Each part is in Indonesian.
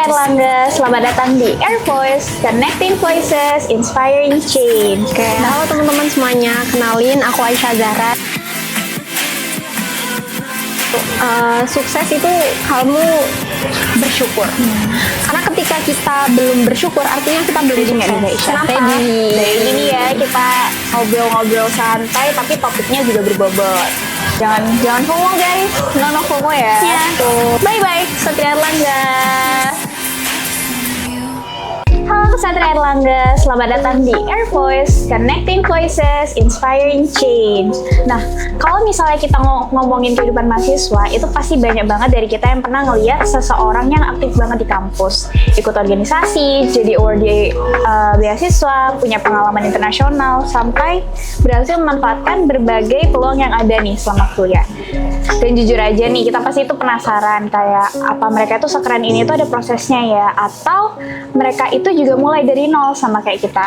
Erlangga, selamat datang di Air Voice, Connecting Voices, Inspiring Change. Halo teman-teman semuanya, kenalin aku Aisyah Zahra. Sukses itu kamu bersyukur. Karena ketika kita belum bersyukur, artinya kita belum sukses. Kenapa? Dari ini ya, kita ngobrol-ngobrol santai, tapi topiknya juga berbobot. Jangan FOMO guys, no FOMO ya. Bye-bye, Satria Erlangga. Halo Satria Erlangga, selamat datang di Air Voice, Connecting Voices, Inspiring Change. Nah, kalau misalnya kita ngomongin kehidupan mahasiswa, itu pasti banyak banget dari kita yang pernah ngeliat seseorang yang aktif banget di kampus. Ikut organisasi, jadi awardee beasiswa, punya pengalaman internasional, sampai berhasil memanfaatkan berbagai peluang yang ada nih selama kuliah. Dan jujur aja nih, kita pasti itu penasaran kayak apa mereka itu sekeren ini tuh ada prosesnya ya, atau mereka itu juga mulai dari nol sama kayak kita.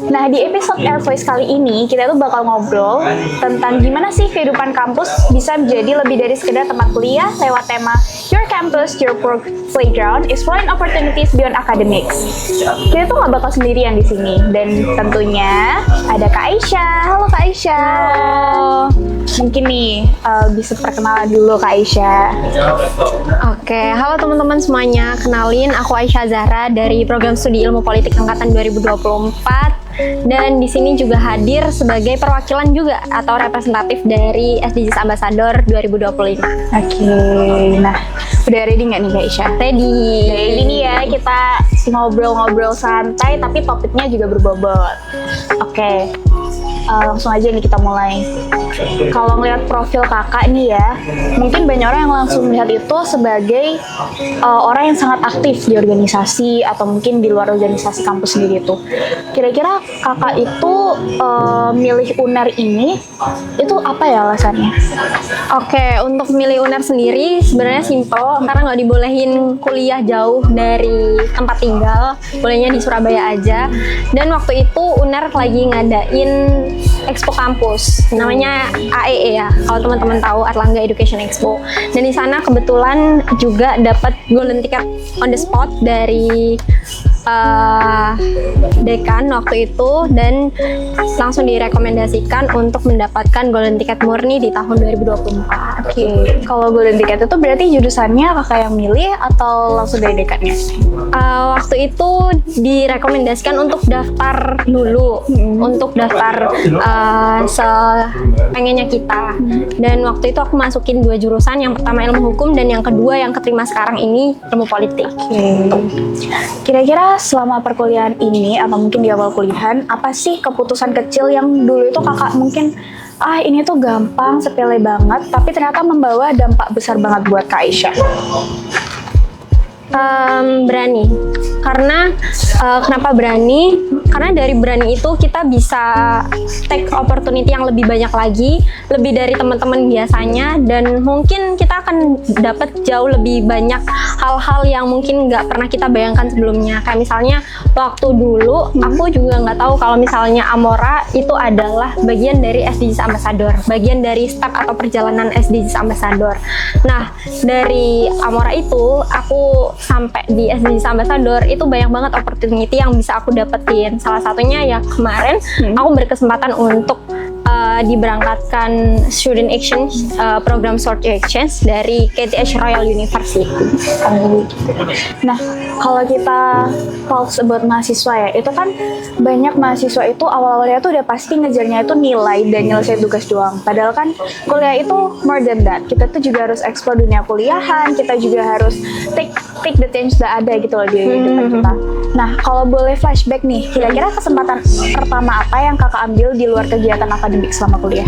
Nah, di episode Air Voice kali ini kita tuh bakal ngobrol tentang gimana sih kehidupan kampus bisa menjadi lebih dari sekedar tempat kuliah lewat tema Your Campus, Your Playground, Exploring Opportunities Beyond Academics. Kita tuh nggak bakal sendirian di sini, dan tentunya ada Kak Aisyah. Halo Kak Aisyah. Halo. Mungkin nih bisa perkenalan dulu Kak Aisyah. Oke, halo teman-teman semuanya, kenalin aku Aisyah Zahra dari Program Studi Ilmu Politik Angkatan 2024. Dan di sini juga hadir sebagai perwakilan juga atau representatif dari SDGs Ambassador 2025. Oke, nah udah ready nggak nih Kak Aisyah? Ready. Jadi ini ya, kita ngobrol-ngobrol santai tapi topiknya juga berbobot. Oke, langsung aja nih kita mulai. Kalau ngeliat profil kakak nih ya, mungkin banyak orang yang langsung melihat itu sebagai orang yang sangat aktif di organisasi atau mungkin di luar organisasi kampus sendiri tuh. Kira-kira kakak itu milih UNER ini itu apa ya alasannya? Oke, untuk milih UNER sendiri sebenarnya simple, karena nggak dibolehin kuliah jauh dari tempat tinggal, bolehnya di Surabaya aja. Dan waktu itu UNER lagi ngadain Expo Kampus, namanya AEE ya, kalau teman-teman tahu, Erlangga Education Expo. Dan di sana kebetulan juga dapat golden ticket on the spot dari dekan waktu itu, dan langsung direkomendasikan untuk mendapatkan golden ticket murni di tahun 2024. Oke, kalau golden ticket itu berarti jurusannya kakak yang milih atau langsung dari dekannya? Waktu itu direkomendasikan untuk daftar dulu, untuk daftar sepengennya kita. Dan waktu itu aku masukin 2 jurusan, yang pertama ilmu hukum dan yang kedua yang keterima sekarang ini ilmu politik. Kira-kira selama perkuliahan ini atau mungkin di awal kuliahan, apa sih keputusan kecil yang dulu itu kakak mungkin ini tuh gampang, sepele banget, tapi ternyata membawa dampak besar banget buat Kak Aisyah? Berani. Karena kenapa berani? Karena dari berani itu kita bisa take opportunity yang lebih banyak lagi, lebih dari teman-teman biasanya, dan mungkin kita akan dapat jauh lebih banyak hal-hal yang mungkin nggak pernah kita bayangkan sebelumnya. Kayak misalnya waktu dulu aku juga nggak tahu kalau misalnya Amora itu adalah bagian dari SDGs Ambassador, bagian dari step atau perjalanan SDGs Ambassador. Nah, dari Amora itu aku sampai di SDGs Ambassador itu banyak banget opportunity yang bisa aku dapetin. Salah satunya ya kemarin aku berkesempatan untuk diberangkatkan student exchange, program short exchange dari KTH Royal University. Nah, kalau kita talks about mahasiswa ya, itu kan banyak mahasiswa itu awal-awalnya tuh udah pasti ngejarnya itu nilai dan nyelesain tugas doang. Padahal kan kuliah itu more than that. Kita tuh juga harus explore dunia kuliahan, kita juga harus take the things that ada gitu loh di depan kita. Nah, kalau boleh flashback nih, kira-kira kesempatan pertama apa yang kakak ambil di luar kegiatan akademik selama kuliah?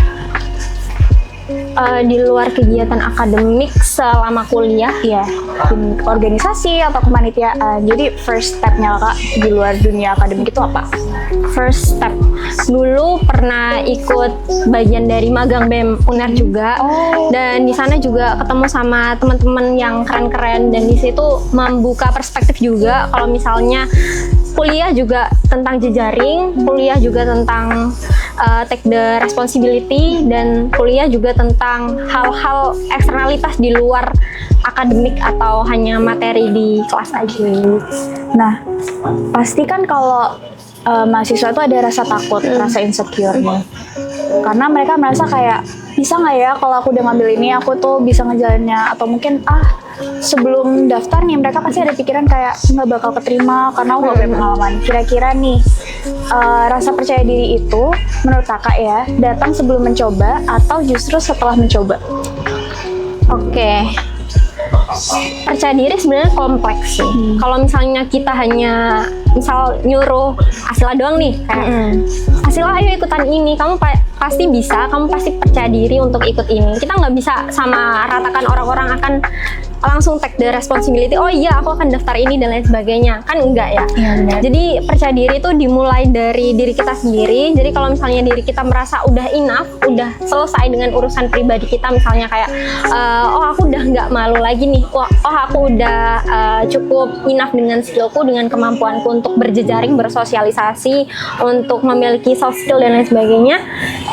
Di luar kegiatan akademik selama kuliah ya, organisasi atau kepanitiaan. Jadi first stepnya kak di luar dunia akademik itu apa? First step dulu pernah ikut bagian dari magang BEM UNER juga, dan di sana juga ketemu sama teman-teman yang keren-keren, dan di situ membuka perspektif juga kalau misalnya kuliah juga tentang jejaring, kuliah juga tentang take the responsibility, dan kuliah juga tentang hal-hal eksternalitas di luar akademik atau hanya materi di kelas aja. Nah, pasti kan kalau mahasiswa itu ada rasa takut, rasa insecure nih. Karena mereka merasa kayak, bisa nggak ya kalau aku udah ngambil ini, aku tuh bisa ngejalannya. Atau mungkin, sebelum daftar nih, mereka pasti ada pikiran kayak, nggak bakal keterima karena aku nggak punya pengalaman. Kira-kira nih, rasa percaya diri itu, menurut kakak ya, datang sebelum mencoba atau justru setelah mencoba? Oke. Percaya diri sebenarnya kompleks sih. Kalau misalnya kita hanya nyuruh Asila doang nih, kayak Asila ayo ikutan ini, kamu pasti bisa, kamu pasti percaya diri untuk ikut ini. Kita nggak bisa sama ratakan orang-orang akan langsung take the responsibility, oh iya aku akan daftar ini dan lain sebagainya, kan enggak ya. Jadi percaya diri itu dimulai dari diri kita sendiri. Jadi kalau misalnya diri kita merasa udah enough, udah selesai dengan urusan pribadi kita, misalnya kayak oh aku udah nggak malu lagi nih, oh aku udah cukup enough dengan skillku, dengan kemampuanku untuk berjejaring, bersosialisasi, untuk memiliki soft skill dan lain sebagainya,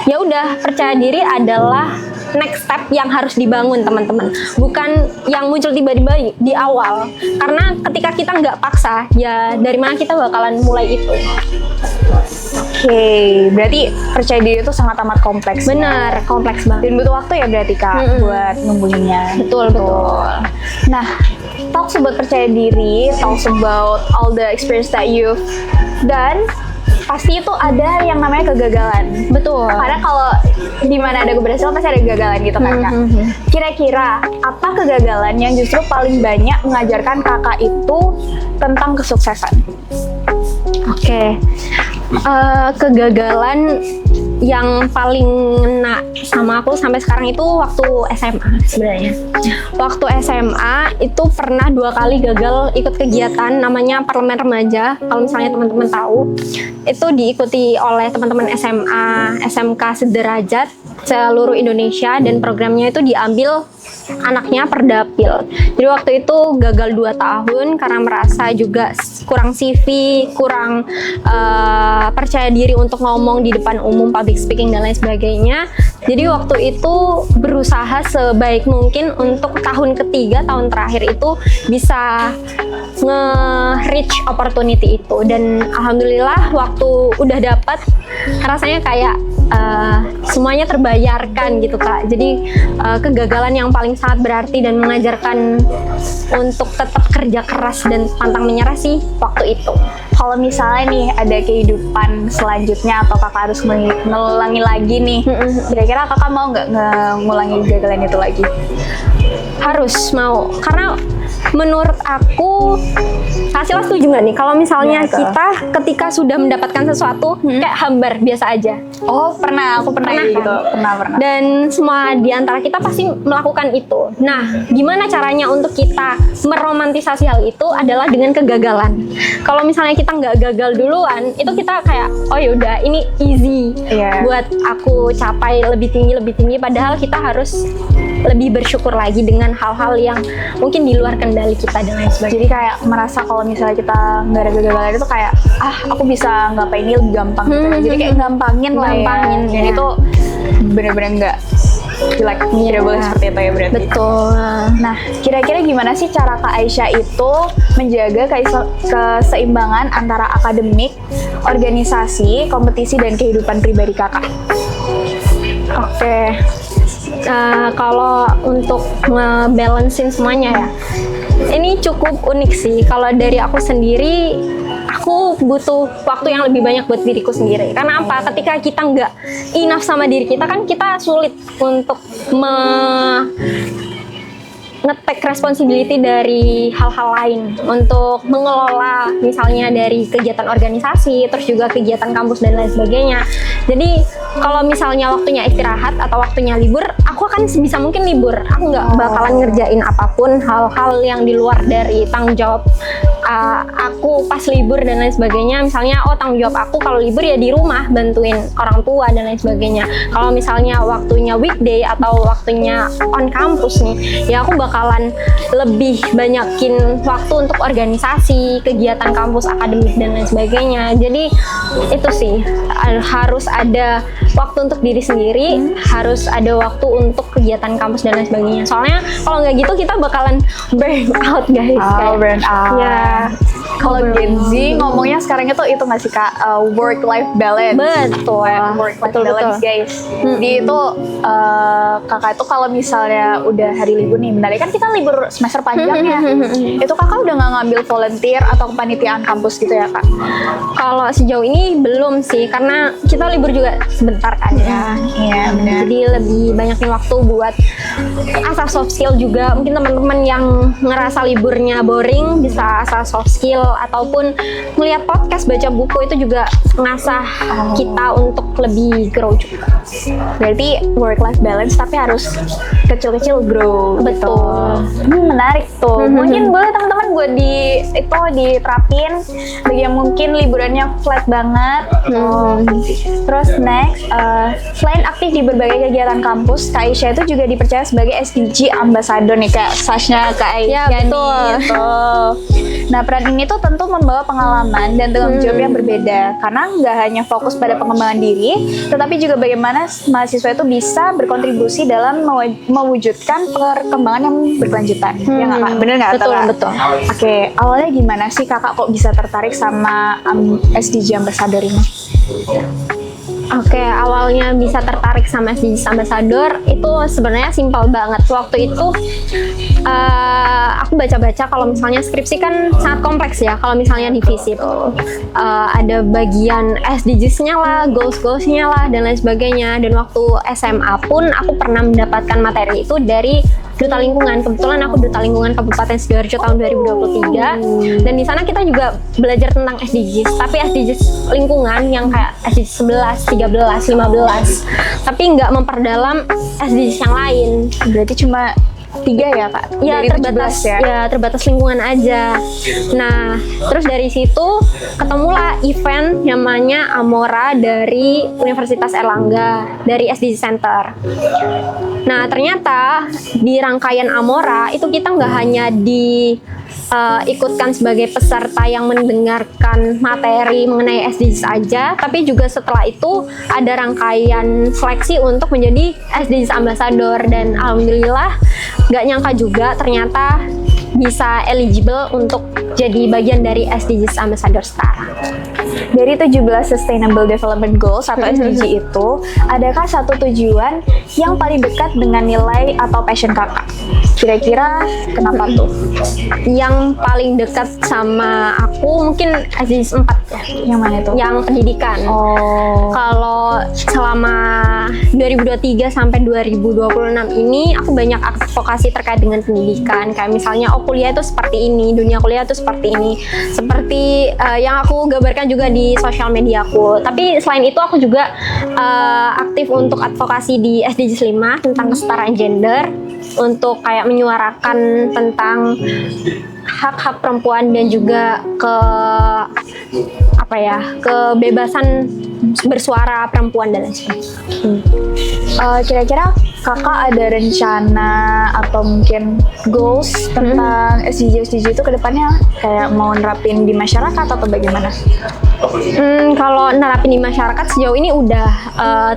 ya udah, percaya diri adalah next step yang harus dibangun, teman-teman, bukan yang muncul tiba-tiba di awal. Karena ketika kita nggak paksa, ya dari mana kita bakalan mulai itu. Oke, berarti percaya diri itu sangat amat kompleks. Bener, kompleks banget. Dan butuh waktu ya berarti Kak buat numbuhinnya. Betul. Nah, talks about percaya diri, talks about all the experience that you've done, pasti itu ada yang namanya kegagalan. Betul. Karena kalau di mana ada keberhasilan pasti ada kegagalan gitu kan Kak. Kira-kira apa kegagalan yang justru paling banyak mengajarkan kakak itu tentang kesuksesan? Oke. Kegagalan yang paling ngena sama aku sampai sekarang itu waktu SMA sebenarnya. Waktu SMA itu pernah 2 kali gagal ikut kegiatan namanya Parlemen Remaja. Kalau misalnya teman-teman tahu, itu diikuti oleh teman-teman SMA, SMK sederajat seluruh Indonesia, dan programnya itu diambil anaknya Perdapil. Jadi waktu itu gagal 2 tahun karena merasa juga kurang CV, kurang percaya diri untuk ngomong di depan umum, public speaking dan lain sebagainya. Jadi waktu itu berusaha sebaik mungkin untuk tahun ketiga, tahun terakhir itu bisa nge-reach opportunity itu, dan alhamdulillah waktu udah dapat rasanya kayak semuanya terbayarkan gitu Kak. Jadi kegagalan yang paling sangat berarti dan mengajarkan untuk tetap kerja keras dan pantang menyerah sih waktu itu. Kalau misalnya nih ada kehidupan selanjutnya atau kakak harus mengulangi lagi nih, kira-kira kakak mau nggak ngulangi kegagalan itu lagi? Harus mau, karena menurut aku, Asila setuju nggak nih kalau misalnya kita ketika sudah mendapatkan sesuatu kayak hambar biasa aja? Oh aku pernah kan? gitu, pernah. Dan semua di antara kita pasti melakukan itu. Nah, gimana caranya untuk kita meromantisasi hal itu adalah dengan kegagalan. Kalau misalnya kita nggak gagal duluan, itu kita kayak, oh yaudah ini easy buat aku capai lebih tinggi, padahal kita harus lebih bersyukur lagi dengan hal-hal yang mungkin di luar kendali kita dan lain sebagainya. Jadi kayak merasa kalau misalnya kita nggak ada kegagalan itu kayak aku bisa ngapain ini lebih gampang gitu. Jadi kayak gampangin lah ya. Dan itu bener-bener nggak jelek, tidak boleh seperti itu ya berarti. Betul. Nah, kira-kira gimana sih cara Kak Aisyah itu menjaga keseimbangan antara akademik, organisasi, kompetisi, dan kehidupan pribadi kakak? Oke. Kalau untuk ngebalancein semuanya ya, ini cukup unik sih. Kalau dari aku sendiri, aku butuh waktu yang lebih banyak buat diriku sendiri. Karena apa? Ketika kita nggak enough sama diri kita, kan kita sulit untuk nge-take responsibility dari hal-hal lain, untuk mengelola misalnya dari kegiatan organisasi, terus juga kegiatan kampus dan lain sebagainya. Jadi kalau misalnya waktunya istirahat atau waktunya libur, aku akan sebisa mungkin libur. Aku nggak bakalan ngerjain apapun hal-hal yang di luar dari tanggung jawab aku pas libur dan lain sebagainya. Misalnya tanggung jawab aku kalau libur ya di rumah bantuin orang tua dan lain sebagainya. Kalau misalnya waktunya weekday atau waktunya on kampus nih, ya aku bakalan lebih banyakin waktu untuk organisasi, kegiatan kampus, akademik dan lain sebagainya. Jadi itu sih, harus ada waktu untuk diri sendiri, harus ada waktu untuk kegiatan kampus dan lain sebagainya. Soalnya kalau nggak gitu kita bakalan burn out guys. Burn out. Ya. Kalau Gen Z ngomongnya sekarang itu nggak sih Kak, work life balance. Betul. Work life Betul, balance betul. guys. Jadi itu kakak itu kalau misalnya udah hari libur nih, bentar kan kita libur semester panjang ya. Itu kakak udah nggak ngambil volunteer atau kepanitiaan kampus gitu ya Kak? Kalau sejauh ini belum sih, karena kita libur juga sebentar kan ya. Iya benar. Jadi lebih banyakin waktu buat asah soft skill juga. Mungkin teman-teman yang ngerasa liburnya boring bisa asah soft skill, ataupun melihat podcast, baca buku, itu juga ngasah kita untuk lebih grow juga. Berarti work life balance tapi harus kecil-kecil grow. Betul. Menarik tuh. Mungkin boleh teman-teman gue diterapin bagi yang mungkin liburannya flat banget. Terus next, selain aktif di berbagai kegiatan kampus, Kak Aisyah itu juga dipercaya sebagai SDG Ambassador nih Kak Sashnya Kak Aisyah. Ya, betul. nih, gitu. Nah peran ini tuh tentu membawa pengalaman dan tanggung jawab yang berbeda, karena nggak hanya fokus pada pengembangan diri, tetapi juga bagaimana mahasiswa itu bisa berkontribusi dalam mewujudkan perkembangan yang berkelanjutan. Ya nggak Kak? Bener nggak? Betul, Kak? betul. Oke, awalnya gimana sih kakak kok bisa tertarik sama SDG Ambassador ini? Oke, awalnya bisa tertarik sama SDGs Ambassador itu sebenarnya simpel banget. Waktu itu aku baca-baca, kalau misalnya skripsi kan sangat kompleks ya. Kalau misalnya di FISIP ada bagian SDGs-nya lah, goals-goals-nya lah, dan lain sebagainya. Dan waktu SMA pun aku pernah mendapatkan materi itu dari Duta Lingkungan. Kebetulan aku Duta Lingkungan Kabupaten Sidoarjo tahun 2023, dan di sana kita juga belajar tentang SDGs, tapi SDGs lingkungan yang kayak SDGs 11, 13, 15, tapi nggak memperdalam SDGs yang lain. Berarti cuma 3 ya Kak? Ya, dari terbatas 17 ya? ya, terbatas lingkungan aja. Nah, terus dari situ ketemulah event namanya Amora dari Universitas Erlangga, dari SDG Center. Nah, ternyata di rangkaian Amora itu kita nggak hanya ikutkan sebagai peserta yang mendengarkan materi mengenai SDGs aja, tapi juga setelah itu ada rangkaian seleksi untuk menjadi SDGs Ambassador. Dan alhamdulillah nggak nyangka juga ternyata bisa eligible untuk jadi bagian dari SDGs Ambassador sekarang. Dari 17 Sustainable Development Goals atau SDG itu, adakah satu tujuan yang paling dekat dengan nilai atau passion kakak? Kira-kira kenapa tuh? Yang paling dekat sama aku mungkin SDGs 4 ya. Yang mana itu? Yang pendidikan. Kalau selama 2023 sampai 2026 ini aku banyak advokasi terkait dengan pendidikan. Kayak misalnya kuliah itu seperti ini, dunia kuliah itu seperti ini. Seperti yang aku gambarkan juga di sosial media aku. Tapi selain itu aku juga aktif untuk advokasi di SDGs 5 tentang kesetaraan gender, untuk kayak menyuarakan tentang hak-hak perempuan dan juga kebebasan bersuara perempuan dan lain sebagainya. Kira-kira kakak ada rencana atau mungkin goals tentang SDG itu ke depannya, kayak mau nerapin di masyarakat atau bagaimana? Kalau nerapin di masyarakat sejauh ini udah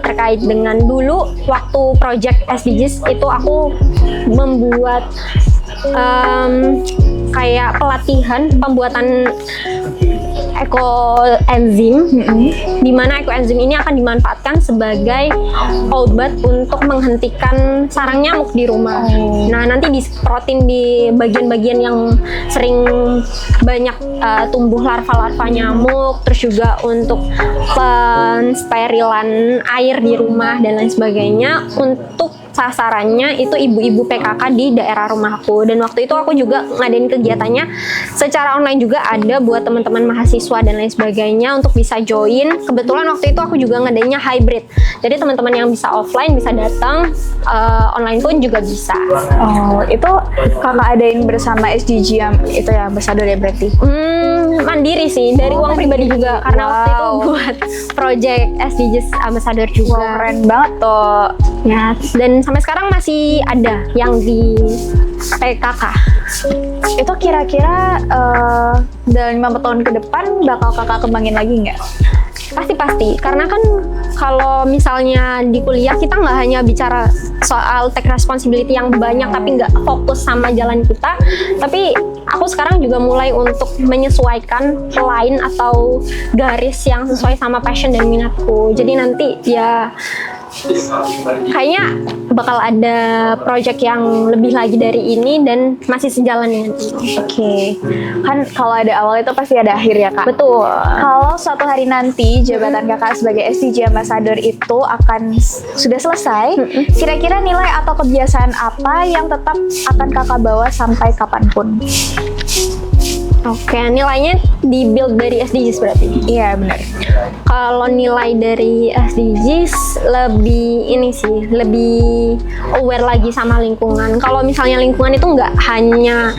terkait dengan dulu waktu project SDGs itu aku membuat kayak pelatihan pembuatan ekoenzim, di mana ekoenzim ini akan dimanfaatkan sebagai obat untuk menghentikan sarang nyamuk di rumah. Nah, nanti disemprotin di bagian-bagian yang sering banyak tumbuh larva-larva nyamuk, terus juga untuk pensterilan air di rumah dan lain sebagainya, untuk sasarannya itu ibu-ibu PKK di daerah rumahku. Dan waktu itu aku juga ngadain kegiatannya secara online juga, ada buat teman-teman mahasiswa dan lain sebagainya untuk bisa join. Kebetulan waktu itu aku juga ngadainnya hybrid. Jadi teman-teman yang bisa offline bisa datang, online pun juga bisa. Oh, itu kakak adain bersama SDG yang itu ya, ambasador ya berarti? Mandiri sih, dari uang pribadi juga, karena waktu itu buat project SDGs Ambassador juga. Wow, keren banget tuh. Ya, dan sampai sekarang masih ada yang di PKK. Itu kira-kira dalam 5 tahun ke depan bakal kakak kembangin lagi nggak? Pasti, karena kan kalau misalnya di kuliah kita nggak hanya bicara soal take responsibility yang banyak tapi nggak fokus sama jalan kita, tapi aku sekarang juga mulai untuk menyesuaikan line atau garis yang sesuai sama passion dan minatku. Jadi nanti ya kayaknya bakal ada project yang lebih lagi dari ini dan masih sejalan dengan ini. Oke. Kan kalau ada awal itu pasti ada akhir ya, Kak? Betul. Kalau suatu hari nanti jabatan kakak sebagai SDG Ambassador itu akan sudah selesai, kira-kira nilai atau kebiasaan apa yang tetap akan kakak bawa sampai kapanpun? Oke, nilainya di-build dari SDGs berarti? Iya, benar. Kalau nilai dari SDGs lebih ini sih, lebih aware lagi sama lingkungan. Kalau misalnya lingkungan itu nggak hanya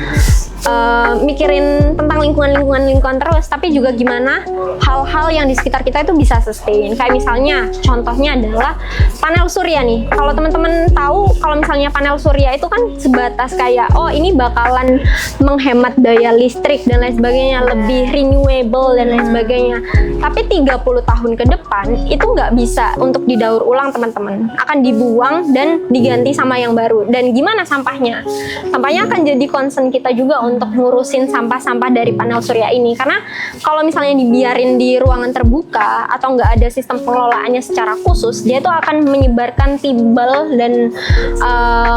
mikirin tentang lingkungan terus, tapi juga gimana hal-hal yang di sekitar kita itu bisa sustain. Kayak misalnya, contohnya adalah panel surya nih. Kalau teman-teman tahu, kalau misalnya panel surya itu kan sebatas kayak, oh ini bakalan menghemat daya listrik dan lain sebagainya, lebih renewable dan lain sebagainya. Tapi 30 tahun ke depan, itu nggak bisa untuk didaur ulang teman-teman. Akan dibuang dan diganti sama yang baru. Dan gimana sampahnya? Sampahnya akan jadi concern kita juga untuk ngurusin sampah-sampah dari panel surya ini, karena kalau misalnya dibiarin di ruangan terbuka atau nggak ada sistem pengelolaannya secara khusus, dia itu akan menyebarkan timbal dan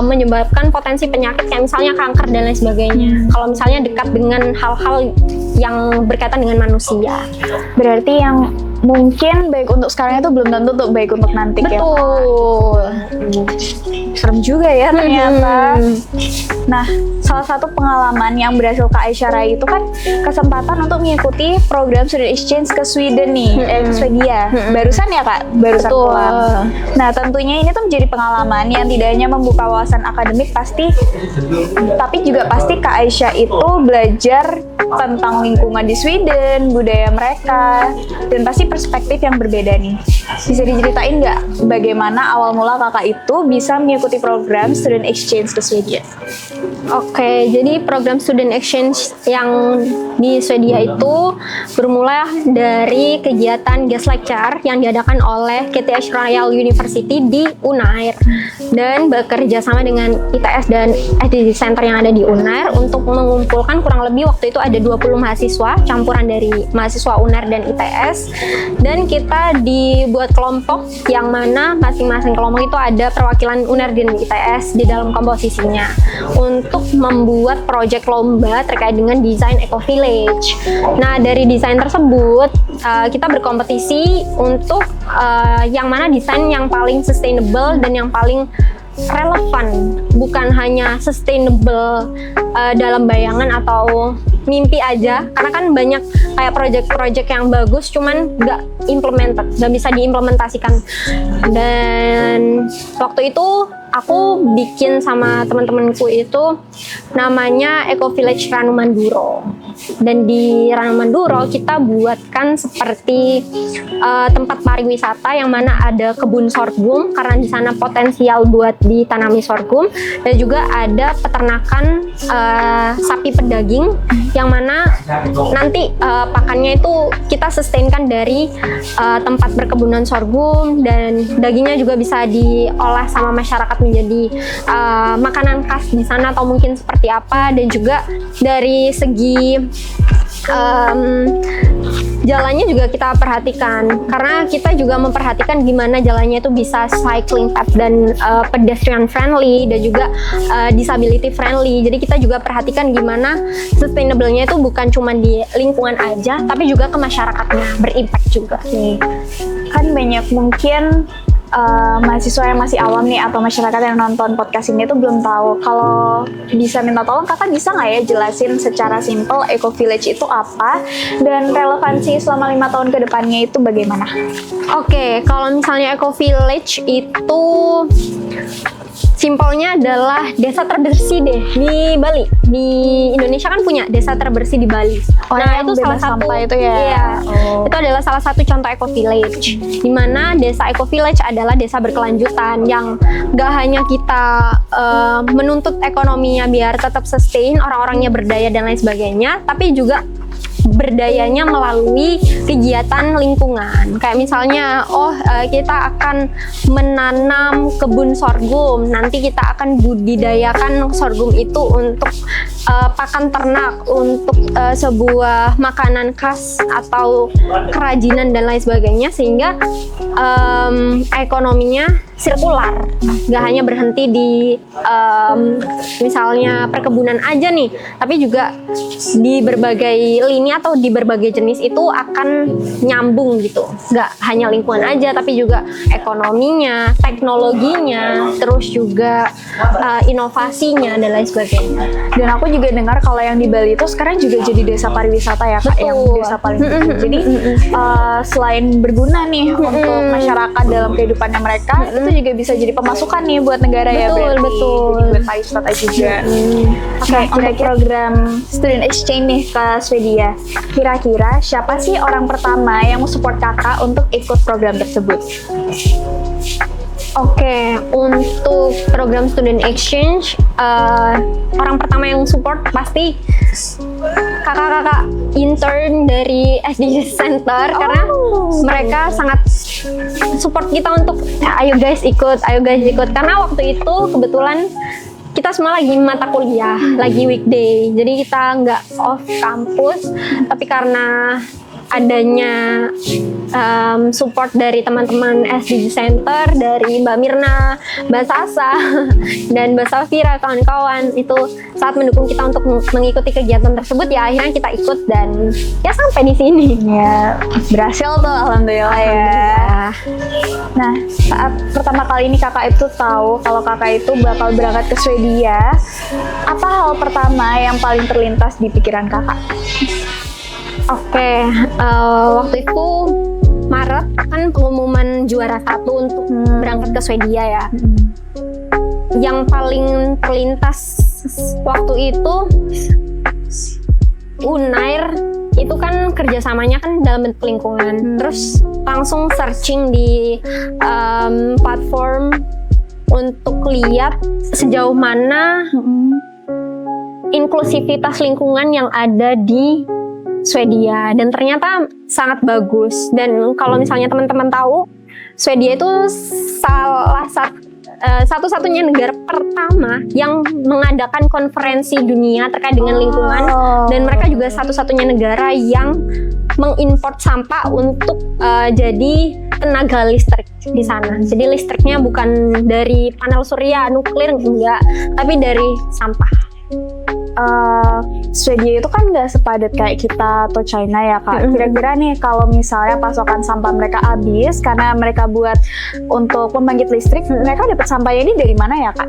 menyebabkan potensi penyakit kayak misalnya kanker dan lain sebagainya. Kalau misalnya dekat dengan hal-hal yang berkaitan dengan manusia. Berarti yang mungkin baik untuk sekarang itu belum tentu untuk baik untuk nanti. Betul. Serem juga ya ternyata. Nah, salah satu pengalaman yang berhasil Kak Aisyah raih itu kan kesempatan untuk mengikuti program student exchange ke Sweden nih, ke Swedia. Barusan ya Kak, barusan Betul. pulang. Nah, tentunya ini tuh menjadi pengalaman yang tidak hanya membuka wawasan akademik tapi juga pasti Kak Aisyah itu belajar tentang lingkungan di Sweden, budaya mereka, dan pasti perspektif yang berbeda nih. Bisa diceritain nggak bagaimana awal mula kakak itu bisa mengikuti program student exchange ke Swedia? Oke, jadi program student exchange yang di Swedia itu bermula dari kegiatan guest lecture yang diadakan oleh KTH Royal University di Unair dan bekerja sama dengan ITS dan SDG Center yang ada di Unair untuk mengumpulkan kurang lebih waktu itu ada 20 mahasiswa campuran dari mahasiswa Unair dan ITS, dan kita dibuat kelompok yang mana masing-masing kelompok itu ada perwakilan Unair dan ITS di dalam komposisinya untuk membuat proyek lomba terkait dengan desain eco village. Nah, dari desain tersebut kita berkompetisi untuk yang mana desain yang paling sustainable dan yang paling relevan, bukan hanya sustainable dalam bayangan atau mimpi aja, karena kan banyak kayak project-project yang bagus cuman nggak bisa diimplementasikan. Dan waktu itu aku bikin sama teman-temanku itu namanya Eco Village Ranumanduro, dan di Ranumanduro kita buatkan seperti tempat pariwisata yang mana ada kebun sorghum karena di sana potensial buat ditanami sorghum, dan juga ada peternakan sapi pedaging yang mana nanti pakannya itu kita sustainkan dari tempat perkebunan sorghum, dan dagingnya juga bisa diolah sama masyarakat menjadi makanan khas di sana atau mungkin seperti apa. Dan juga dari segi jalannya juga kita perhatikan, karena kita juga memperhatikan gimana jalannya itu bisa cycling path dan pedestrian friendly dan juga disability friendly. Jadi kita juga perhatikan gimana sustainable-nya itu bukan cuma di lingkungan aja, tapi juga ke masyarakatnya, berimpact juga. Kan banyak mungkin mahasiswa yang masih awam nih atau masyarakat yang nonton podcast ini tuh belum tahu. Kalau bisa minta tolong kakak bisa nggak ya jelasin secara simple Eco Village itu apa dan relevansi selama 5 tahun ke depannya itu bagaimana? Oke, kalau misalnya Eco Village itu simpelnya adalah desa terbersih deh di Bali. Di Indonesia kan punya desa terbersih di Bali. Nah, itu salah satu itu ya. Iya. Itu adalah salah satu contoh Eco Village. Di mana desa Eco Village adalah desa berkelanjutan yang gak hanya kita menuntut ekonominya biar tetap sustain, orang-orangnya berdaya dan lain sebagainya, tapi juga berdayanya melalui kegiatan lingkungan. Kayak misalnya, kita akan menanam kebun sorghum. Nanti kita akan budidayakan sorghum itu untuk pakan ternak, untuk sebuah makanan khas atau kerajinan dan lain sebagainya, sehingga ekonominya sirkular. Gak hanya berhenti di misalnya perkebunan aja nih, tapi juga di berbagai lini atau di berbagai jenis itu akan nyambung gitu. Gak hanya lingkungan aja, tapi juga ekonominya, teknologinya, terus juga inovasinya dan lain sebagainya. Dan aku juga dengar kalau yang di Bali itu sekarang juga jadi desa pariwisata ya Kak, yang desa paling jadi selain berguna nih untuk masyarakat dalam kehidupannya mereka, itu juga bisa jadi pemasukan nih buat negara ya berarti. Betul. Jadi buat pariwisata juga. Oke, untuk program student exchange nih ke Swedia, kira-kira siapa sih orang pertama yang mau support kakak untuk ikut program tersebut? Oke, untuk program student exchange, orang pertama yang support pasti kakak-kakak intern dari SDG Center, karena mereka sangat support kita untuk ayo guys ikut, karena waktu itu kebetulan kita semua lagi mata kuliah, lagi weekday, jadi kita nggak off kampus, tapi karena adanya support dari teman-teman SDG Center, dari Mbak Mirna, Mbak Sasa, dan Mbak Safira, kawan-kawan itu saat mendukung kita untuk mengikuti kegiatan tersebut, ya akhirnya kita ikut dan ya sampai di sini. Ya, berhasil tuh alhamdulillah ya. Nah, saat pertama kali ini kakak itu tahu kalau kakak itu bakal berangkat ke Swedia, apa hal pertama yang paling terlintas di pikiran kakak? Oke, waktu itu Maret kan pengumuman juara 1 untuk berangkat ke Swedia ya. Yang paling terlintas waktu itu Unair itu kan kerjasamanya kan dalam bentuk lingkungan. Terus langsung searching di platform untuk lihat sejauh mana inklusivitas lingkungan yang ada di Swedia, dan ternyata sangat bagus. Dan kalau misalnya teman-teman tahu, Swedia itu salah satu-satunya negara pertama yang mengadakan konferensi dunia terkait dengan lingkungan, dan mereka juga satu-satunya negara yang mengimport sampah untuk jadi tenaga listrik di sana. Jadi listriknya bukan dari panel surya, nuklir, enggak, tapi dari sampah. Swedia itu kan nggak sepadat kayak kita atau China ya Kak. Kira-kira nih kalau misalnya pasokan sampah mereka habis karena mereka buat untuk pembangkit listrik, mereka dapat sampahnya ini dari mana ya Kak?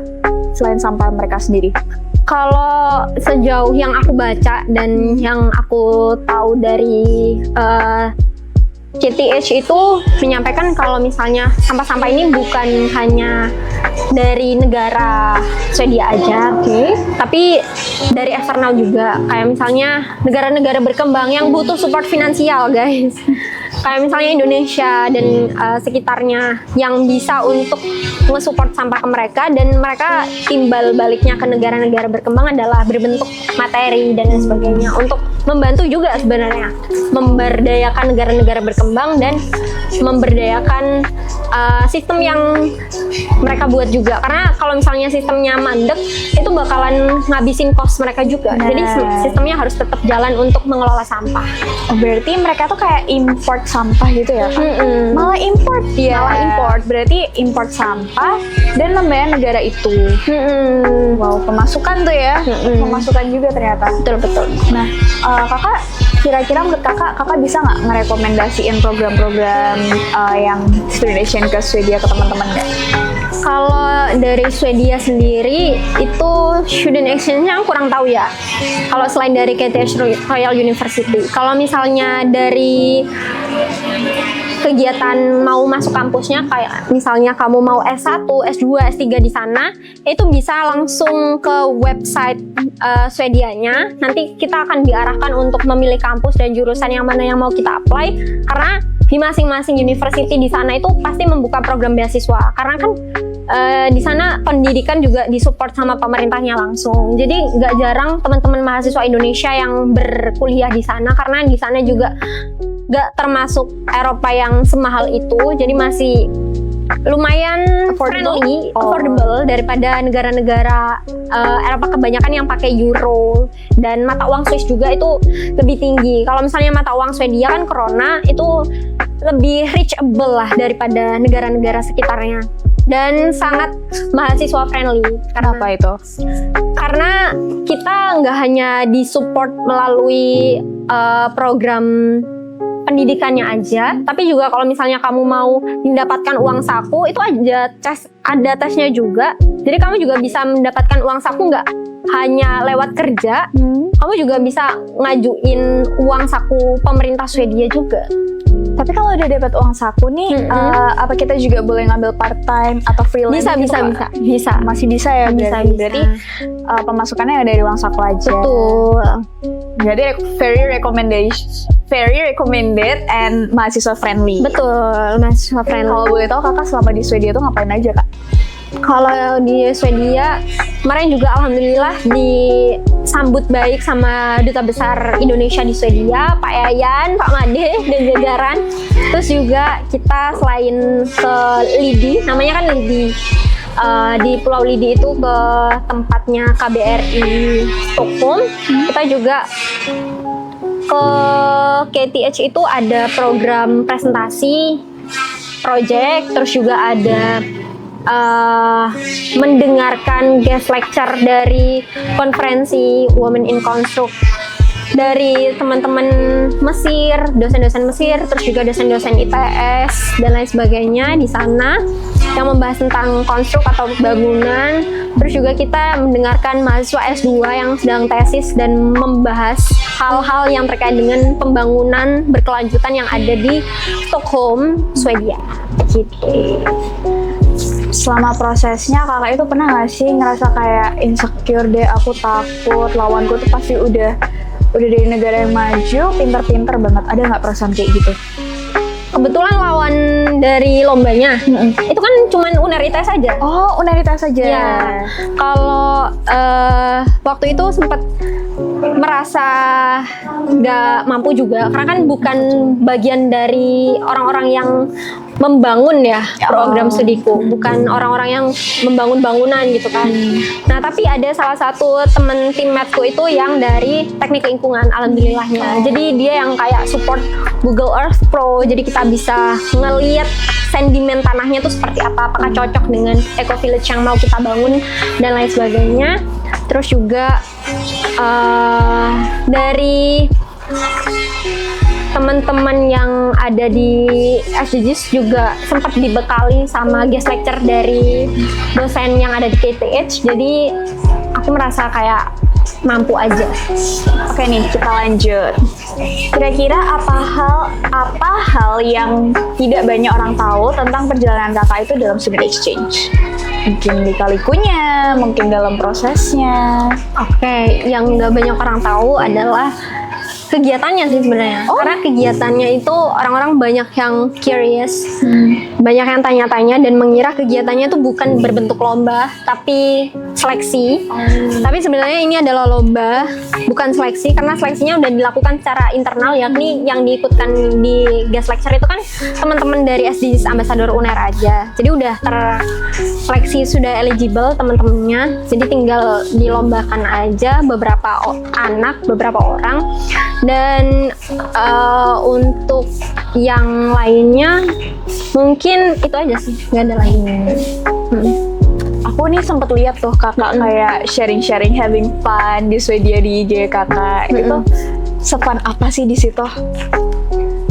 Selain sampah mereka sendiri. Kalau sejauh yang aku baca dan yang aku tahu dari CTH itu menyampaikan kalau misalnya sampah-sampah ini bukan hanya dari negara Swedia aja, tapi dari eksternal juga. Kayak misalnya negara-negara berkembang yang butuh support finansial, guys. Kayak misalnya Indonesia dan sekitarnya yang bisa untuk nge-support sampah ke mereka, dan mereka timbal baliknya ke negara-negara berkembang adalah berbentuk materi dan lain sebagainya, untuk membantu juga sebenarnya memberdayakan negara-negara berkembang dan memberdayakan sistem yang mereka buat juga. Karena kalau misalnya sistemnya mandek, itu bakalan ngabisin cost mereka juga. Jadi sistemnya harus tetap jalan untuk mengelola sampah. Oh, berarti mereka tuh kayak import sampah gitu ya Kak? Malah import ya? Malah import, berarti import sampah dan membayar negara itu. Wow, pemasukan tuh ya? Pemasukan juga ternyata. Betul-betul. Nah, kakak Kira-kira menurut kakak bisa nggak ngerekomendasiin program-program yang student exchange ke Swedia ke teman-teman nggak? Kalau dari Swedia sendiri itu student exchange-nya aku kurang tahu ya. Kalau selain dari KTH Royal University, kalau misalnya dari kegiatan mau masuk kampusnya kayak misalnya kamu mau S1, S2, S3 di sana, itu bisa langsung ke website Swedianya. Nanti kita akan diarahkan untuk memilih kampus dan jurusan yang mana yang mau kita apply, karena di masing-masing university di sana itu pasti membuka program beasiswa. Karena kan di sana pendidikan juga disupport sama pemerintahnya langsung. Jadi nggak jarang teman-teman mahasiswa Indonesia yang berkuliah di sana, karena di sana juga nggak termasuk Eropa yang semahal itu. Jadi masih lumayan friendly, affordable daripada negara-negara Eropa kebanyakan yang pakai euro, dan mata uang Swiss juga itu lebih tinggi. Kalau misalnya mata uang Swedia kan krona, itu lebih reachable lah daripada negara-negara sekitarnya, dan sangat mahasiswa friendly. Kenapa itu? Karena kita nggak hanya disupport melalui program pendidikannya aja, tapi juga kalau misalnya kamu mau mendapatkan uang saku, itu ada tesnya juga. Jadi kamu juga bisa mendapatkan uang saku nggak hanya lewat kerja, kamu juga bisa ngajuin uang saku pemerintah Swedia juga. Tapi kalau udah dapat uang saku nih, apa kita juga boleh ngambil part time atau freelance? Bisa. Masih bisa ya? Bisa. Berarti pemasukannya dari uang saku aja. Betul. Jadi very recommended and mahasiswa friendly. Betul, mahasiswa friendly. Kalau boleh tahu kakak selama di Swedia tuh ngapain aja kak? Kalau di Swedia kemarin juga alhamdulillah disambut baik sama Duta Besar Indonesia di Swedia, Pak Yayan, Pak Made, dan jajaran. Terus juga kita selain ke Lidi, namanya kan Lidi, di Pulau Lidi itu ke tempatnya KBRI Stockholm, kita juga ke KTH itu ada program presentasi, project, terus juga ada mendengarkan guest lecture dari konferensi Women in Construct dari teman-teman Mesir, dosen-dosen Mesir, terus juga dosen-dosen ITS dan lain sebagainya di sana yang membahas tentang konstruk atau bangunan. Terus juga kita mendengarkan mahasiswa S2 yang sedang tesis dan membahas hal-hal yang terkait dengan pembangunan berkelanjutan yang ada di Stockholm, Swedia. Gitu. Selama prosesnya kakak itu pernah nggak sih ngerasa kayak insecure deh, aku takut lawanku tuh pasti udah dari negara yang maju, pinter-pinter banget, ada nggak perasaan kayak gitu? Kebetulan lawan dari lombanya itu kan cuman UNER-ITS saja. Oh, UNER-ITS saja. Ya, kalau waktu itu sempat merasa nggak mampu juga, karena kan bukan bagian dari orang-orang yang membangun ya program studiku, bukan orang-orang yang membangun bangunan gitu kan. Nah, tapi ada salah satu temen teammateku itu yang dari teknik lingkungan, alhamdulillahnya. Jadi dia yang kayak support Google Earth Pro, jadi kita bisa ngeliat sedimen tanahnya tuh seperti apa, apakah cocok dengan eco village yang mau kita bangun dan lain sebagainya. Terus juga dari teman-teman yang ada di SDGs juga sempat dibekali sama guest lecture dari dosen yang ada di KTH, jadi aku merasa kayak mampu aja. Oke nih, kita lanjut. Kira-kira apa hal yang tidak banyak orang tahu tentang perjalanan kakak itu dalam student exchange? Mungkin di kalikunya, mungkin dalam prosesnya. Oke, yang nggak banyak orang tahu adalah kegiatannya sih sebenarnya. Karena kegiatannya itu orang-orang banyak yang curious, banyak yang tanya-tanya dan mengira kegiatannya itu bukan berbentuk lomba, tapi seleksi. Tapi sebenarnya ini adalah lomba, bukan seleksi, karena seleksinya udah dilakukan secara internal, yakni yang diikutkan di guest lecture itu kan teman-teman dari SDGs Ambassador UNER aja. Jadi udah terseleksi, sudah eligible teman-temannya. Jadi tinggal dilombakan aja beberapa anak, beberapa orang. Dan untuk yang lainnya mungkin itu aja sih, nggak ada lainnya. Aku nih sempet lihat tuh kakak kayak sharing having fun di Swedia di IG kakak. Itu Sefun apa sih di situ?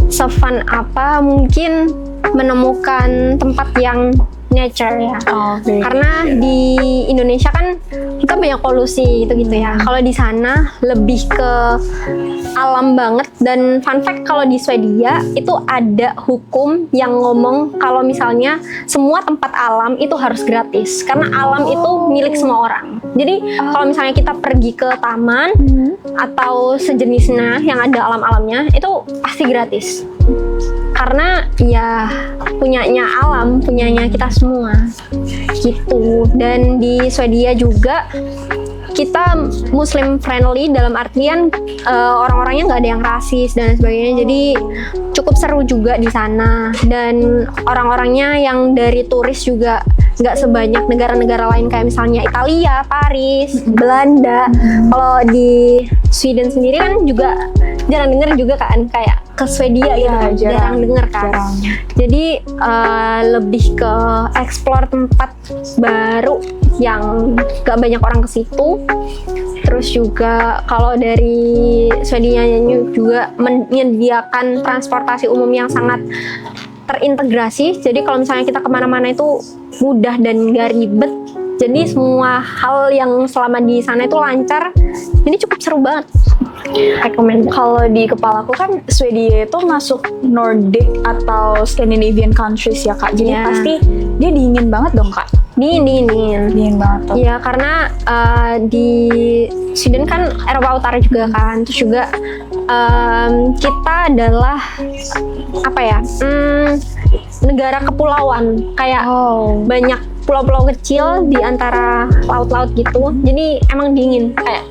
Sefun apa? Mungkin menemukan tempat yang nature ya. Oke. Karena di Indonesia kan kita banyak polusi gitu ya. Kalau di sana lebih ke alam banget, dan fun fact kalau di Swedia itu ada hukum yang ngomong kalau misalnya semua tempat alam itu harus gratis karena alam itu milik semua orang. Jadi kalau misalnya kita pergi ke taman atau sejenisnya yang ada alam-alamnya itu pasti gratis. Karena ya punyanya alam, punyanya kita semua gitu. Dan di Swedia juga kita Muslim friendly dalam artian orang-orangnya nggak ada yang rasis dan sebagainya. Jadi cukup seru juga di sana, dan orang-orangnya yang dari turis juga nggak sebanyak negara-negara lain kayak misalnya Italia, Paris, Belanda. Kalau di Sweden sendiri kan juga jarang denger juga kan kayak ke Swedia gitu, jarang denger kan. Jadi lebih ke explore tempat baru yang gak banyak orang ke situ. Terus juga kalau dari Swedia juga menyediakan transportasi umum yang sangat terintegrasi. Jadi kalau misalnya kita kemana-mana itu mudah dan gak ribet. Jadi semua hal yang selama di sana itu lancar. Ini cukup seru banget. Recommend. Kalau di kepalaku kan Swedia itu masuk Nordic atau Scandinavian countries ya Kak. Jadi pasti dia dingin banget dong Kak. Dingin. Dingin banget tuh. Iya, karena di Sweden kan Eropa Utara juga kan. Terus juga kita adalah apa ya? Negara kepulauan. Kayak banyak pulau-pulau kecil di antara laut-laut gitu. Jadi emang dingin. Kayak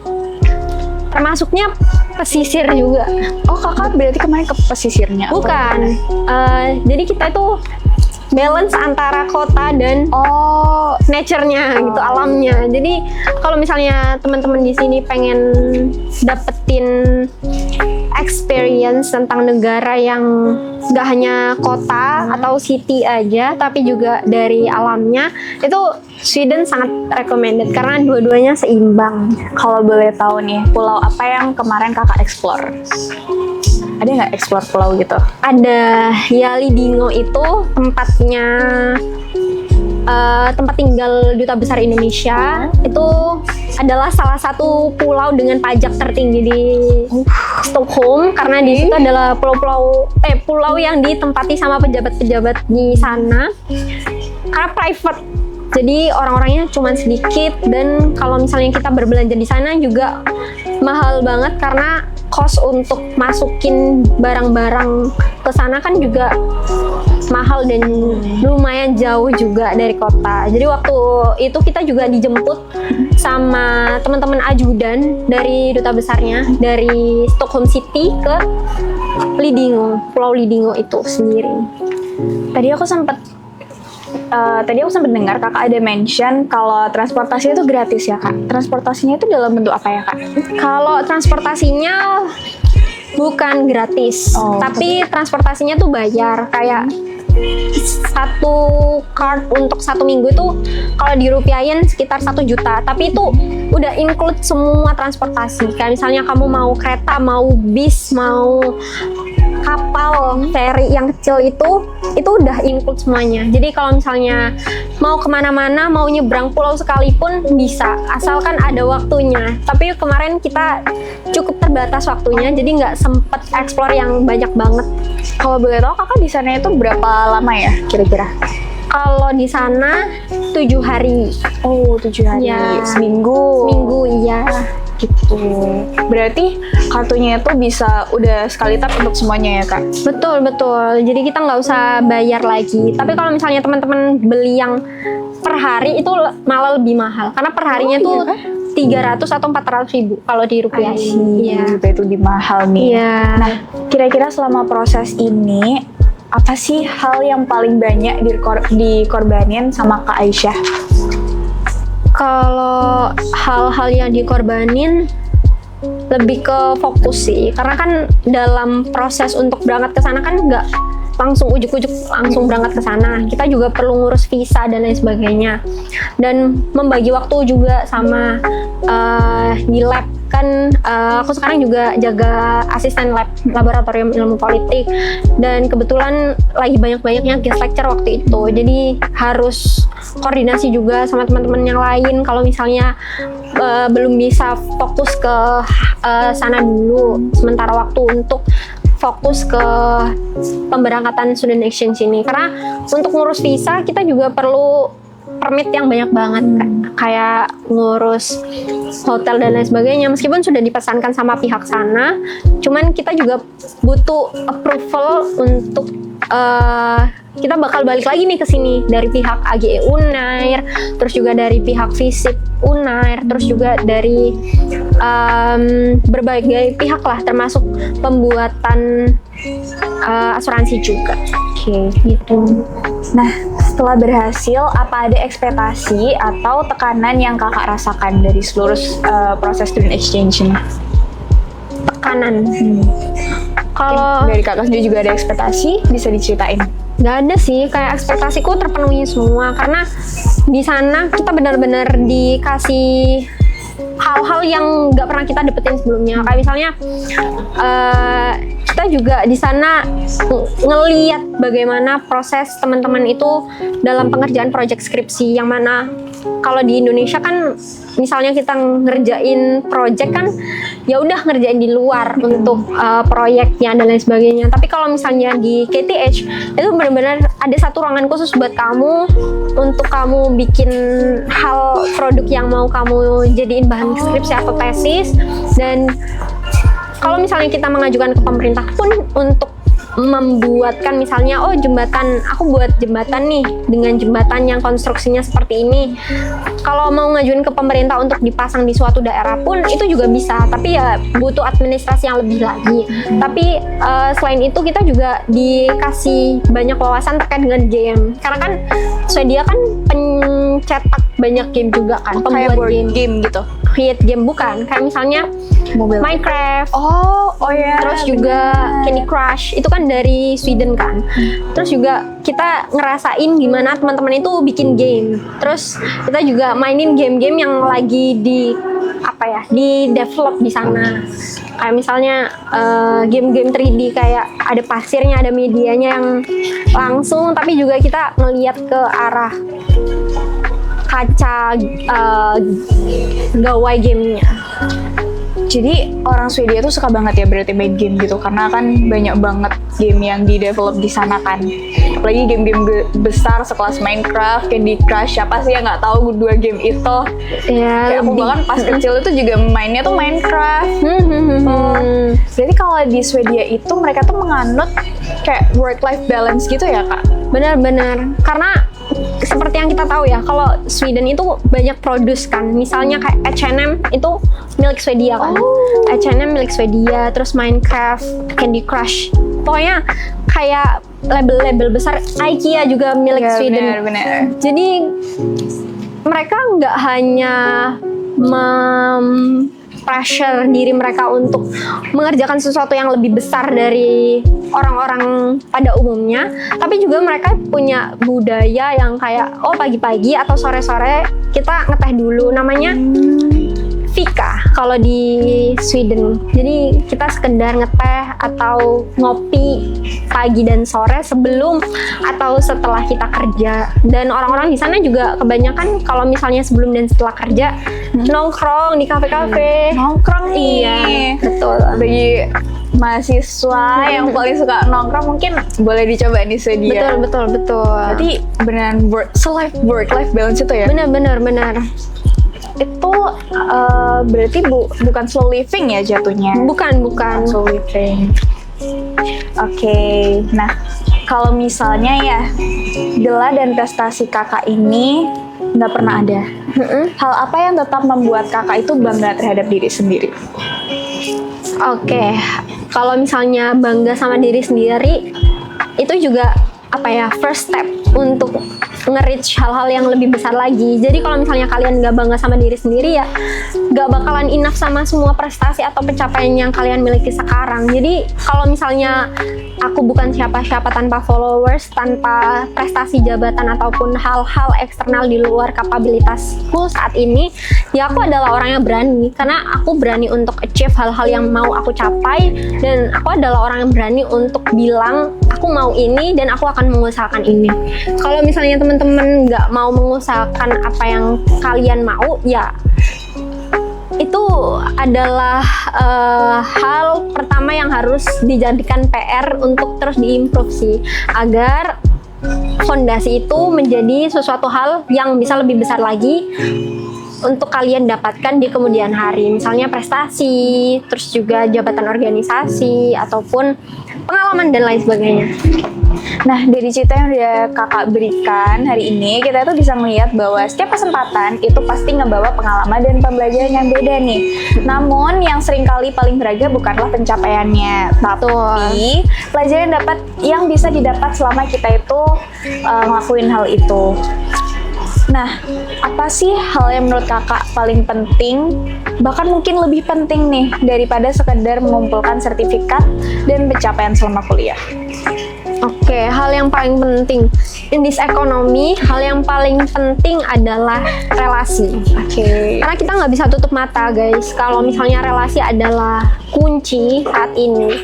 termasuknya pesisir juga. Oh kakak berarti kemarin ke pesisirnya? Bukan. Jadi kita itu balance antara kota dan nature-nya gitu, alamnya. Jadi kalau misalnya teman-teman di sini pengen dapetin experience tentang negara yang gak hanya kota atau city aja, tapi juga dari alamnya, itu Sweden sangat recommended karena dua-duanya seimbang. Kalau boleh tahu nih, pulau apa yang kemarin kakak explore? Ada nggak explore pulau gitu? Ada, ya Lidingö itu tempatnya tempat tinggal Duta Besar Indonesia. Itu adalah salah satu pulau dengan pajak tertinggi di Stockholm, karena di situ adalah pulau yang ditempati sama pejabat-pejabat di sana. Karena private, jadi orang-orangnya cuma sedikit, dan kalau misalnya kita berbelanja di sana juga mahal banget karena cost untuk masukin barang-barang ke sana kan juga mahal dan lumayan jauh juga dari kota. Jadi waktu itu kita juga dijemput sama teman-teman ajudan dari duta besarnya dari Stockholm City ke Lidingö, Pulau Lidingö itu sendiri. Tadi aku sempat dengar kakak ada mention kalau transportasi itu gratis ya kak. Transportasinya itu dalam bentuk apa ya kak? Kalau transportasinya bukan gratis, tapi transportasinya tuh bayar. Kayak satu card untuk 1 minggu itu kalau dirupiahin sekitar 1 juta, tapi itu udah include semua transportasi. Kayak misalnya kamu mau kereta, mau bis, mau kapal feri yang kecil itu udah include semuanya. Jadi kalau misalnya mau kemana-mana, mau nyebrang pulau sekalipun bisa, asalkan ada waktunya. Tapi kemarin kita cukup terbatas waktunya, jadi nggak sempet explore yang banyak banget. Kalau boleh tahu kakak di sana itu berapa lama ya kira-kira? Kalau di sana 7 hari. Oh 7 hari, Ya. Seminggu Iya. gitu. Berarti kartunya itu bisa udah sekali tap untuk semuanya ya kak? Betul. Jadi kita nggak usah bayar lagi. Tapi kalau misalnya teman-teman beli yang per hari itu malah lebih mahal. Karena per harinya tuh 300 atau 400 ribu kalau dirupiahin. Iya. Itu lebih mahal nih. Iya. Nah, kira-kira selama proses ini apa sih hal yang paling banyak dikorbanin sama Kak Aisyah? Kalau hal-hal yang dikorbanin lebih ke fokus sih, karena kan dalam proses untuk berangkat ke sana kan nggak langsung ujuk-ujuk langsung berangkat ke sana. Kita juga perlu ngurus visa dan lain sebagainya, dan membagi waktu juga sama di lab kan. Aku sekarang juga jaga asisten lab laboratorium ilmu politik, dan kebetulan lagi banyak-banyaknya guest lecture waktu itu, jadi harus koordinasi juga sama teman-teman yang lain kalau misalnya belum bisa fokus ke sana dulu sementara waktu untuk fokus ke pemberangkatan student exchange ini. Karena untuk ngurus visa kita juga perlu permit yang banyak banget, kayak ngurus hotel dan lain sebagainya. Meskipun sudah dipesankan sama pihak sana, cuman kita juga butuh approval untuk kita bakal balik lagi nih ke sini dari pihak AGE Unair, terus juga dari pihak FISIP Unair, terus juga dari berbagai pihak lah, termasuk pembuatan asuransi juga. Oke, gitu. Nah, setelah berhasil, apa ada ekspektasi atau tekanan yang kakak rasakan dari seluruh proses student exchange ini? Tekanan. Kalau dari kakak sendiri juga ada ekspektasi, bisa diceritain? nggak ada sih, kayak ekspektasiku terpenuhi semua, karena di sana kita benar-benar dikasih hal-hal yang nggak pernah kita dapetin sebelumnya. Kayak misalnya kita juga di sana ngeliat bagaimana proses teman-teman itu dalam pengerjaan proyek skripsi, yang mana kalau di Indonesia kan misalnya kita ngerjain proyek kan ya udah ngerjain di luar untuk proyeknya dan lain sebagainya. Tapi kalau misalnya di KTH itu benar-benar ada satu ruangan khusus buat kamu untuk kamu bikin hal produk yang mau kamu jadiin bahan skripsi atau tesis. Dan kalau misalnya kita mengajukan ke pemerintah pun untuk membuatkan misalnya jembatan, aku buat jembatan nih dengan jembatan yang konstruksinya seperti ini. Kalau mau ngajuin ke pemerintah untuk dipasang di suatu daerah pun itu juga bisa, tapi ya butuh administrasi yang lebih lagi. Tapi selain itu kita juga dikasih banyak wawasan terkait dengan game, karena kan Swedia kan pencetak banyak game juga kan, Kayak pembuat board game. game gitu? Create game bukan, kayak misalnya Mobile. Minecraft. Oh ya. Terus juga Candy Crush, itu kan dari Sweden kan. Terus juga kita ngerasain gimana teman-teman itu bikin game. Terus kita juga mainin game-game yang lagi di develop di sana. Kayak misalnya game-game 3D, kayak ada pasirnya, ada medianya yang langsung, tapi juga kita ngelihat ke arah kaca gawai gamenya. Jadi orang Swedia tuh suka banget ya berarti main game gitu, karena kan banyak banget game yang di-develop di sana kan. Apalagi game-game besar sekelas Minecraft, Candy Crush, siapa sih yang nggak tahu dua game itu? Ya, Kayak aku bahkan pas kecil itu juga mainnya tuh Minecraft. Jadi kalau di Swedia itu mereka tuh menganut kayak work-life balance gitu ya kak? Benar-benar, karena seperti yang kita tahu ya, kalau Sweden itu banyak produce kan. Misalnya kayak H&M itu milik Swedia kan. H&M milik Swedia, terus Minecraft, Candy Crush. Pokoknya kayak label-label besar, IKEA juga milik Sweden. Benar. Jadi mereka nggak hanya pressure diri mereka untuk mengerjakan sesuatu yang lebih besar dari orang-orang pada umumnya, tapi juga mereka punya budaya yang kayak pagi-pagi atau sore-sore kita ngeteh dulu, namanya fika kalau di Sweden. Jadi kita sekedar ngeteh atau ngopi pagi dan sore sebelum atau setelah kita kerja. Dan orang-orang di sana juga kebanyakan kalau misalnya sebelum dan setelah kerja nongkrong di kafe-kafe. Nongkrong nih. Iya, betul. Bagi mahasiswa yang paling suka nongkrong mungkin boleh dicoba di Swedia. Betul. Berarti beneran work-life balance itu ya? Benar. Itu berarti bukan slow living ya jatuhnya? Bukan. Slow living. Oke. Nah, kalau misalnya ya gelar dan prestasi kakak ini nggak pernah ada, hal apa yang tetap membuat kakak itu bangga terhadap diri sendiri? Oke, kalau misalnya bangga sama diri sendiri, itu juga first step untuk nge-reach hal-hal yang lebih besar lagi. Jadi kalau misalnya kalian nggak bangga sama diri sendiri ya nggak bakalan enough sama semua prestasi atau pencapaian yang kalian miliki sekarang. Jadi kalau misalnya aku bukan siapa-siapa tanpa followers, tanpa prestasi jabatan ataupun hal-hal eksternal di luar kapabilitasku saat ini, ya aku adalah orang yang berani karena aku berani untuk achieve hal-hal yang mau aku capai, dan aku adalah orang yang berani untuk bilang aku mau ini dan aku akan mengusahakan ini. Kalau misalnya teman-teman nggak mau mengusahakan apa yang kalian mau, ya itu adalah hal pertama yang harus dijadikan PR untuk terus diimprove sih, agar fondasi itu menjadi sesuatu hal yang bisa lebih besar lagi untuk kalian dapatkan di kemudian hari, misalnya prestasi, terus juga jabatan organisasi ataupun pengalaman dan lain sebagainya. Nah, dari cerita yang udah kakak berikan hari ini, kita tuh bisa melihat bahwa setiap kesempatan itu pasti ngebawa pengalaman dan pembelajaran yang beda nih. Namun, yang seringkali paling berharga bukanlah pencapaiannya, tapi pelajaran yang bisa didapat selama kita itu ngelakuin hal itu. Nah, apa sih hal yang menurut kakak paling penting, bahkan mungkin lebih penting nih daripada sekedar mengumpulkan sertifikat dan pencapaian selama kuliah? Oke, hal yang paling penting in this economy, hal yang paling penting adalah relasi. Karena kita nggak bisa tutup mata guys, kalau misalnya relasi adalah kunci saat ini.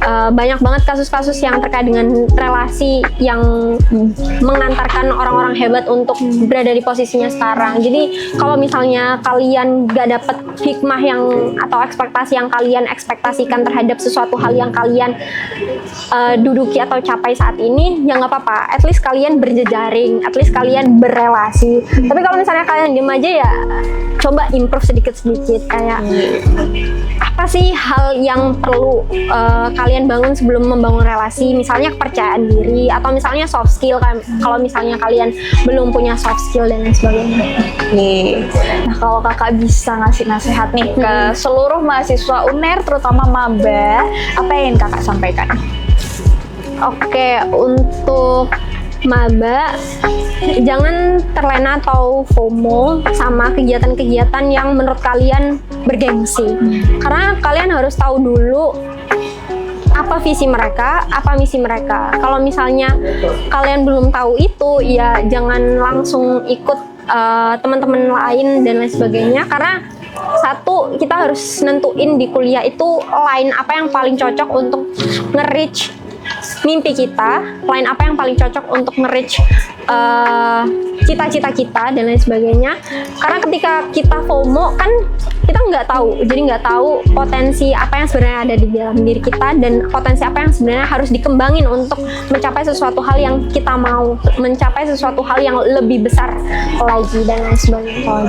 Banyak banget kasus-kasus yang terkait dengan relasi yang mengantarkan orang-orang hebat untuk berada di posisinya sekarang. Jadi kalau misalnya kalian gak dapet hikmah atau ekspektasi yang kalian ekspektasikan terhadap sesuatu hal yang kalian duduki atau capai saat ini, ya nggak apa-apa. At least kalian berjejaring, at least kalian berrelasi. Tapi kalau misalnya kalian diem aja, ya coba improve sedikit-sedikit. Kayak apa sih hal yang perlu kalian bangun sebelum membangun relasi, misalnya kepercayaan diri atau misalnya soft skill kan, kalau misalnya kalian belum punya soft skill dan lain sebagainya. Nah, kalau kakak bisa ngasih nasihat nih ke seluruh mahasiswa UNER, terutama maba, apa yang ingin kakak sampaikan? Oke, untuk maba, jangan terlena atau FOMO sama kegiatan-kegiatan yang menurut kalian bergengsi. Karena kalian harus tahu dulu apa visi mereka, apa misi mereka. Kalau misalnya kalian belum tahu itu, ya jangan langsung ikut teman-teman lain dan lain sebagainya. Karena satu, kita harus nentuin di kuliah itu line apa yang paling cocok untuk nge-reach mimpi kita, line apa yang paling cocok untuk nge-reach cita-cita kita dan lain sebagainya. Karena ketika kita FOMO kan kita nggak tahu, jadi nggak tahu potensi apa yang sebenarnya ada di dalam diri kita dan potensi apa yang sebenarnya harus dikembangin untuk mencapai sesuatu hal yang kita mau, mencapai sesuatu hal yang lebih besar lagi dan lain sebagainya. Oh,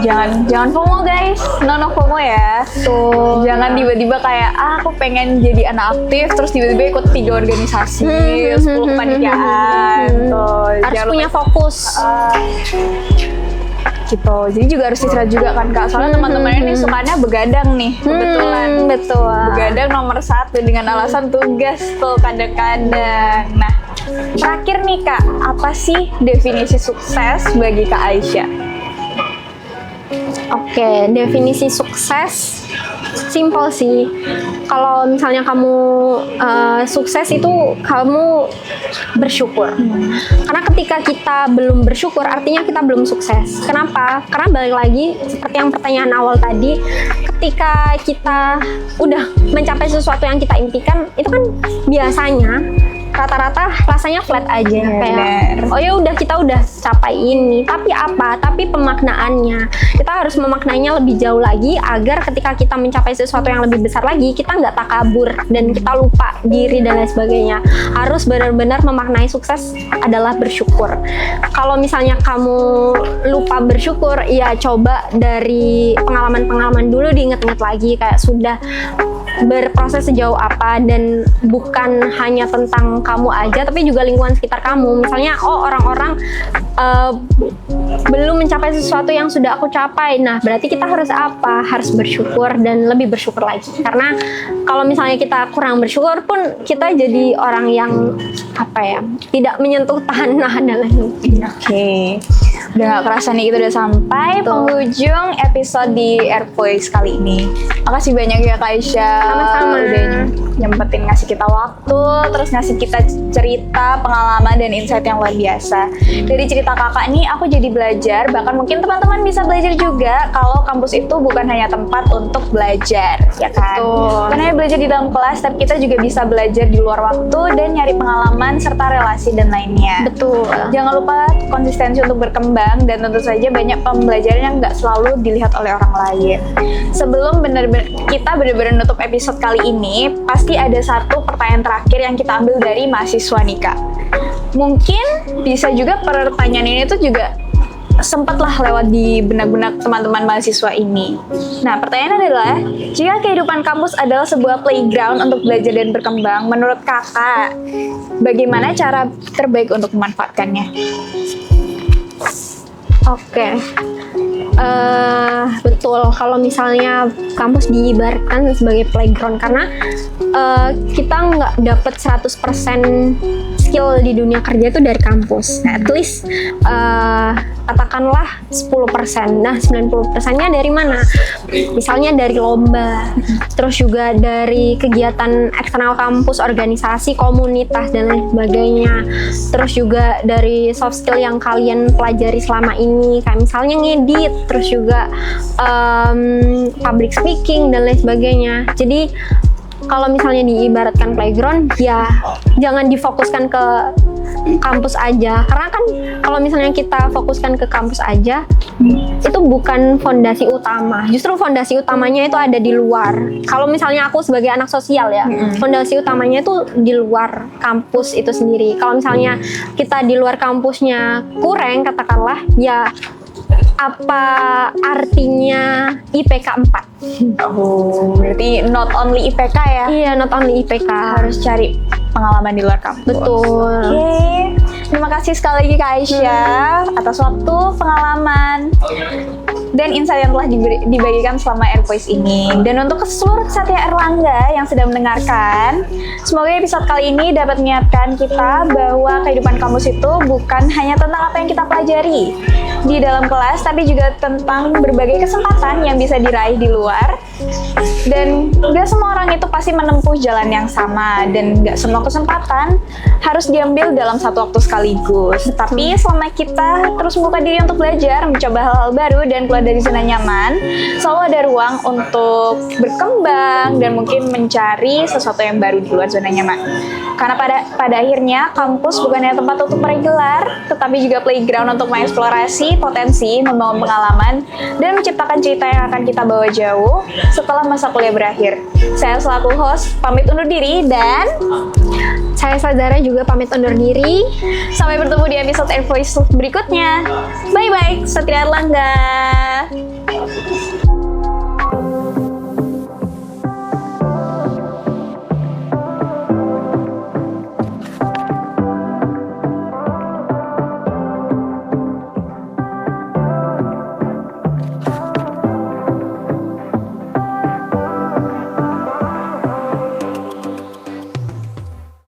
jangan FOMO guys, no FOMO ya. Tuh, jangan tiba-tiba kayak aku pengen jadi anak aktif terus tiba-tiba ikut 3 organisasi, 10 kepanitiaan. Harus punya fokus. Gitu. Jadi juga harus istirahat juga kan Kak. Soalnya teman-temannya nih sukanya begadang nih. Kebetulan. Betul. Begadang nomor 1 dengan alasan tugas tuh kadang-kadang. Nah, terakhir nih Kak, apa sih definisi sukses bagi Kak Aisyah? Oke, definisi sukses simple sih. Kalau misalnya kamu sukses itu kamu bersyukur. Karena ketika kita belum bersyukur artinya kita belum sukses. Kenapa? Karena balik lagi seperti yang pertanyaan awal tadi, ketika kita udah mencapai sesuatu yang kita impikan, itu kan biasanya rata-rata rasanya flat aja, kayak oh ya udah kita udah capai ini, tapi apa? Tapi pemaknaannya kita harus memaknainya lebih jauh lagi agar ketika kita mencapai sesuatu yang lebih besar lagi kita nggak takabur dan kita lupa diri dan lain sebagainya. Harus benar-benar memaknai sukses adalah bersyukur. Kalau misalnya kamu lupa bersyukur, ya coba dari pengalaman-pengalaman dulu diingat-ingat lagi, kayak sudah berproses sejauh apa, dan bukan hanya tentang kamu aja tapi juga lingkungan sekitar kamu. Misalnya orang-orang belum mencapai sesuatu yang sudah aku capai, nah berarti kita harus apa? Harus bersyukur dan lebih bersyukur lagi. Karena kalau misalnya kita kurang bersyukur pun kita jadi orang yang tidak menyentuh tanah dan lain-lain. Oke. Udah gak kerasa nih kita udah sampai penghujung episode di Air Voice kali ini. Makasih banyak ya Kak Aisyah. Sama-sama. Udah nyempetin ngasih kita waktu, terus ngasih kita cerita, pengalaman, dan insight yang luar biasa. Dari cerita kakak nih aku jadi belajar, bahkan mungkin teman-teman bisa belajar juga kalau kampus itu bukan hanya tempat untuk belajar, ya kan? Betul. Bukan hanya belajar di dalam kelas, tapi kita juga bisa belajar di luar waktu dan nyari pengalaman serta relasi dan lainnya. Betul. Jangan lupa konsistensi untuk berkembang, dan tentu saja banyak pembelajaran yang nggak selalu dilihat oleh orang lain. Sebelum kita benar-benar nutup episode kali ini, pasti ada satu pertanyaan terakhir yang kita ambil dari mahasiswa nih Kak. Mungkin bisa juga pertanyaan ini tuh juga sempatlah lewat di benak-benak teman-teman mahasiswa ini. Nah, pertanyaannya adalah, jika kehidupan kampus adalah sebuah playground untuk belajar dan berkembang, menurut kakak, bagaimana cara terbaik untuk memanfaatkannya? Oke. Betul, kalau misalnya kampus diibaratkan sebagai playground, karena kita nggak dapet 100% skill di dunia kerja itu dari kampus. At least katakanlah 10%. Nah, 90%-nya dari mana? Misalnya dari lomba, terus juga dari kegiatan eksternal kampus, organisasi, komunitas, dan lain sebagainya. Terus juga dari soft skill yang kalian pelajari selama ini, kayak misalnya ngedit, terus juga public speaking, dan lain sebagainya. Jadi kalau misalnya diibaratkan playground, ya jangan difokuskan ke kampus aja, karena kan kalau misalnya kita fokuskan ke kampus aja, itu bukan fondasi utama. Justru fondasi utamanya itu ada di luar. Kalau misalnya aku sebagai anak sosial ya, fondasi utamanya itu di luar kampus itu sendiri. Kalau misalnya kita di luar kampusnya kurang, katakanlah, ya apa artinya IPK 4? Oh, berarti not only IPK ya? Iya, not only IPK. Harus cari pengalaman di luar kampus. Betul. Oke, terima kasih sekali lagi Kak Aisyah atas waktu, pengalaman, dan insight yang telah dibagikan selama Air Voice ini. Dan untuk seluruh Satya Erlangga yang sedang mendengarkan, semoga episode kali ini dapat mengingatkan kita bahwa kehidupan kampus itu bukan hanya tentang apa yang kita pelajari di dalam kelas, tapi juga tentang berbagai kesempatan yang bisa diraih di luar. Dan gak semua orang itu pasti menempuh jalan yang sama, dan gak semua kesempatan harus diambil dalam satu waktu sekaligus. Tapi selama kita terus membuka diri untuk belajar, mencoba hal-hal baru, dan keluar dari zona nyaman, selalu ada ruang untuk berkembang dan mungkin mencari sesuatu yang baru di luar zona nyaman. Karena pada akhirnya kampus bukan hanya tempat untuk meraih gelar, tetapi juga playground untuk mengeksplorasi potensi, membangun pengalaman, dan menciptakan cerita yang akan kita bawa jauh setelah masa kuliah berakhir. Saya selaku host pamit undur diri, dan Saya Sadara juga pamit undur diri. sampai bertemu di episode Air Voice berikutnya. Bye-bye, Satria Erlangga.